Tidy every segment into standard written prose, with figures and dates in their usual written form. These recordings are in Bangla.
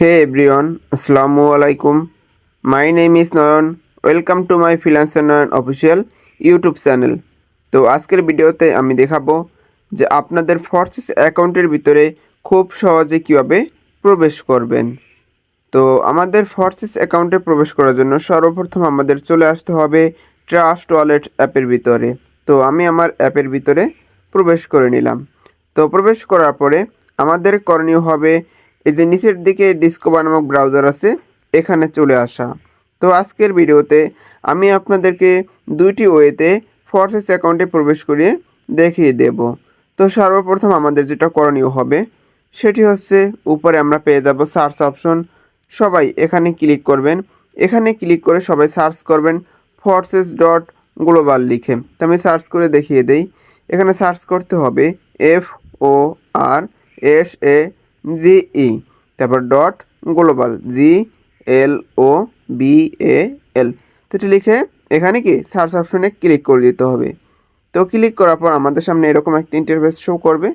Hey everyone, Assalamu alaikum. My name is Nayan. Welcome to my Freelancer Nayan official YouTube channel. তো আজকের ভিডিওতে আমি দেখাবো যে আপনাদের ফোর্সেস অ্যাকাউন্টের ভিতরে খুব সহজে কিভাবে প্রবেশ করবেন। তো আমাদের ফোর্সেস অ্যাকাউন্টে প্রবেশ করার জন্য সর্বপ্রথম আমাদের চলে আসতে হবে ট্রাস্ট ওয়ালেট অ্যাপের ভিতরে। তো আমি আমার অ্যাপের ভিতরে প্রবেশ করে নিলাম। তো প্রবেশ করার পরে আমাদের করণীয় হবে এই যে নিচের দিকে ডিসকভার নামক ব্রাউজার আছে, এখানে চলে আসা। তো আজকের ভিডিওতে আমি আপনাদেরকে দুইটি ওয়েতে ফোর্সেস অ্যাকাউন্টে প্রবেশ করিয়ে দেখিয়ে দেব। তো সর্বপ্রথম আমাদের যেটা করণীয় হবে সেটি হচ্ছে উপরে আমরা পেয়ে যাব সার্চ অপশন। সবাই এখানে ক্লিক করবেন। এখানে ক্লিক করে সবাই সার্চ করবেন forces.global লিখে। তো আমি সার্চ করে দেখিয়ে দেই। এখানে সার্চ করতে হবে FORSAGE তারপর .global GLOBAL। তো এটি লিখে এখানে কি সার্চ অপশনে ক্লিক করে দিতে হবে। তো ক্লিক করার পর আমাদের সামনে এরকম একটা ইন্টারফেস শো করবে।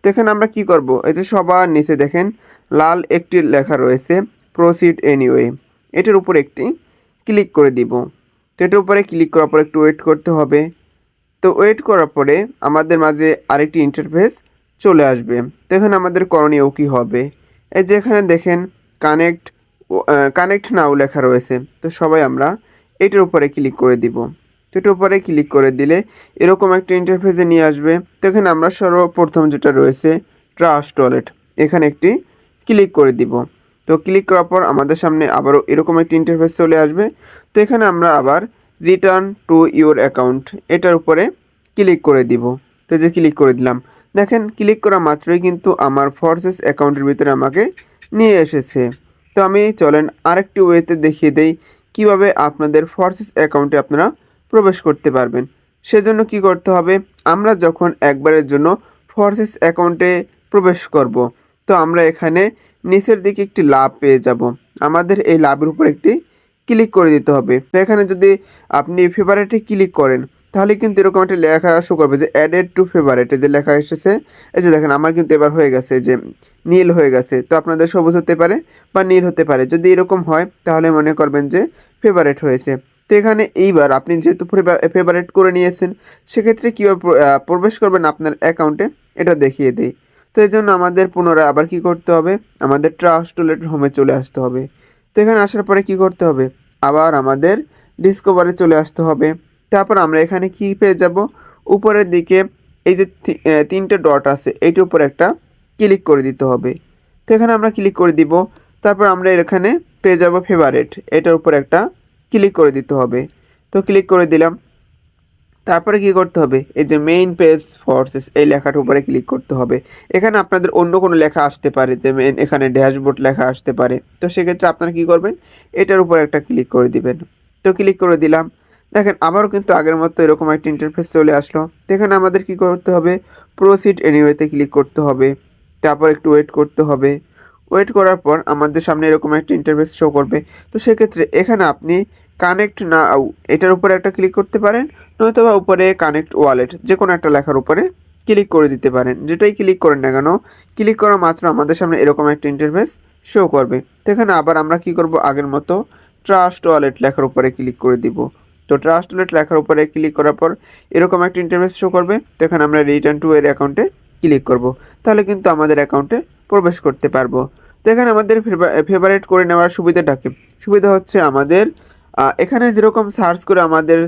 তো এখানে আমরা কি করব, এই যে সবার নিচে দেখেন লাল একটি লেখা রয়েছে প্রসিড এনিওয়ে, এটার উপর একটি ক্লিক করে দিব। তো এটার উপরে ক্লিক করার পর একটু ওয়েট করতে হবে। তো ওয়েট করার পরে আমাদের মাঝে আরেকটি ইন্টারফেস চলে আসবে। তো এখানে আমাদের করণীয় কী হবে, এই যে এখানে দেখেন কানেক্ট নাও লেখা রয়েছে। তো সবাই আমরা এটার উপরে ক্লিক করে দিব। তো এটার উপরে ক্লিক করে দিলে এরকম একটা ইন্টারফেসে নিয়ে আসবে। তো এখানে আমরা সর্বপ্রথম যেটা রয়েছে ট্রাস্ট ওয়ালেট, এখানে একটি ক্লিক করে দিব। তো ক্লিক করার পর আমাদের সামনে আবারও এরকম একটি ইন্টারফেস চলে আসবে। তো এখানে আমরা আবার রিটার্ন টু ইউর অ্যাকাউন্ট এটার উপরে ক্লিক করে দিব। তো যে ক্লিক করে দিলাম, দেখেন ক্লিক করা মাত্রই কিন্তু আমার ফোর্সেস অ্যাকাউন্টের ভিতরে আমাকে নিয়ে এসেছে। তো আমি চলেন আরেকটি ওয়েতে দেখিয়ে দেই কিভাবে আপনাদের ফোর্সেস অ্যাকাউন্টে আপনারা প্রবেশ করতে পারবেন। সেজন্য কি করতে হবে, আমরা যখন একবারের জন্য ফোর্সেস অ্যাকাউন্টে প্রবেশ করব, তো আমরা এখানে নিচের দিকে একটি লাভ পেয়ে যাব। আমাদের এই লাভের উপর একটি ক্লিক করে দিতে হবে। তো এখানে যদি আপনি ফেভারিটে ক্লিক করেন তাহলে কিন্তু এরকম একটা লেখা শো করবে যে অ্যাডেড টু ফেভারিটে যে লেখা এসেছে। এই যে দেখেন আমার কিন্তু এবার হয়ে গেছে যে নীল হয়ে গেছে। তো আপনাদের সবুজ হতে পারে বা নীল হতে পারে। যদি এরকম হয় তাহলে মনে করবেন যে ফেভারিট হয়েছে। তো এখানে এইবার আপনি যেহেতু ফেভারিট করে নিয়েছেন, সেক্ষেত্রে কীভাবে প্রবেশ করবেন আপনার অ্যাকাউন্টে এটা দেখিয়ে দেই। তো এই জন্য আমাদের পুনরায় আবার কি করতে হবে, আমাদের ট্রাস্ট ওয়ালেট হোমে চলে আসতে হবে। তো এখানে আসার পরে কি করতে হবে, আবার আমাদের ডিসকভারে চলে আসতে হবে। তারপর আমরা এখানে কি পেয়ে যাব, উপরের দিকে এই যে তিনটে ডট আছে এইটার উপর একটা ক্লিক করে দিতে হবে। তো এখানে আমরা ক্লিক করে দিব। তারপর আমরা এখানে পেয়ে যাব ফেভারিট, এটার উপর একটা ক্লিক করে দিতে হবে। তো ক্লিক করে দিলাম। তারপরে কি করতে হবে, এই যে মেইন পেজ ফোর্সেস এই লেখাটার উপরে ক্লিক করতে হবে। এখানে আপনাদের অন্য কোনো লেখা আসতে পারে, যে এখানে ড্যাশবোর্ড লেখা আসতে পারে। তো সেক্ষেত্রে আপনারা কি করবেন, এটার উপর একটা ক্লিক করে দিবেন। তো ক্লিক করে দিলাম। দেখেন আবারও কিন্তু আগের মতো এরকম একটা ইন্টারফেস চলে আসলো। তো এখানে আমাদের কি করতে হবে, প্রসিড এনিওয়েতে ক্লিক করতে হবে। তারপর একটু ওয়েট করতে হবে। ওয়েট করার পর আমাদের সামনে এরকম একটা ইন্টারফেস শো করবে। তো সেক্ষেত্রে এখানে আপনি কানেক্ট নাও এটার উপরে একটা ক্লিক করতে পারেন, নয়তো বা উপরে কানেক্ট ওয়ালেট যে কোনো একটা লেখার উপরে ক্লিক করে দিতে পারেন। যেটাই ক্লিক করেন না কেন, ক্লিক করা মাত্র আমাদের সামনে এরকম একটা ইন্টারফেস শো করবে। তো এখানে আবার আমরা কি করব, আগের মতো ট্রাস্ট ওয়ালেট লেখার উপরে ক্লিক করে দিব। তো ট্রাস্ট ওয়ালেট লেখার উপরে ক্লিক করার পর এরকম একটা ইন্টারফেস শো করবে। তো এখানে আমরা রিটার্ন টু এর অ্যাকাউন্টে ক্লিক করব। তাহলে কিন্তু আমাদের অ্যাকাউন্টে প্রবেশ করতে পারবো। তো এখানে আমাদের ফেভারিট করে নেওয়ার সুবিধা হচ্ছে আমাদের এখানে যেরকম সার্চ করে আমাদের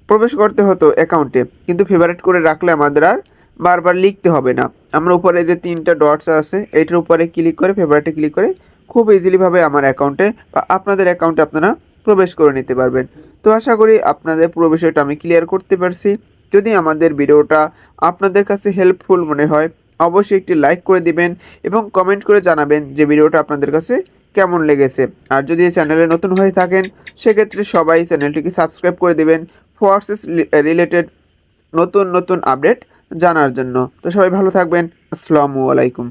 প্রবেশ করতে হতো অ্যাকাউন্টে, কিন্তু ফেভারিট করে রাখলে আমাদের আর বারবার লিখতে হবে না। আমরা উপরে যে তিনটা ডটস আছে এইটার উপরে ক্লিক করে ফেভারিটে ক্লিক করে খুব ইজিলিভাবে আমার অ্যাকাউন্টে বা আপনাদের অ্যাকাউন্টে আপনারা প্রবেশ করে নিতে পারবেন। তো আশা করি আপনাদের পুরো বিষয়টা আমি ক্লিয়ার করতে পারছি। যদি আমাদের ভিডিওটা আপনাদের কাছে হেল্পফুল মনে হয় অবশ্যই একটি লাইক করে দিবেন এবং কমেন্ট করে জানাবেন যে ভিডিওটা আপনাদের কাছে কেমন লেগেছে। আর যদি চ্যানেলে নতুন হয়ে থাকেন সেক্ষেত্রে সবাই চ্যানেলটিকে সাবস্ক্রাইব করে দিবেন ফোর্সেস রিলেটেড নতুন নতুন আপডেট জানার জন্য। তো সবাই ভালো থাকবেন। আসসালামু আলাইকুম।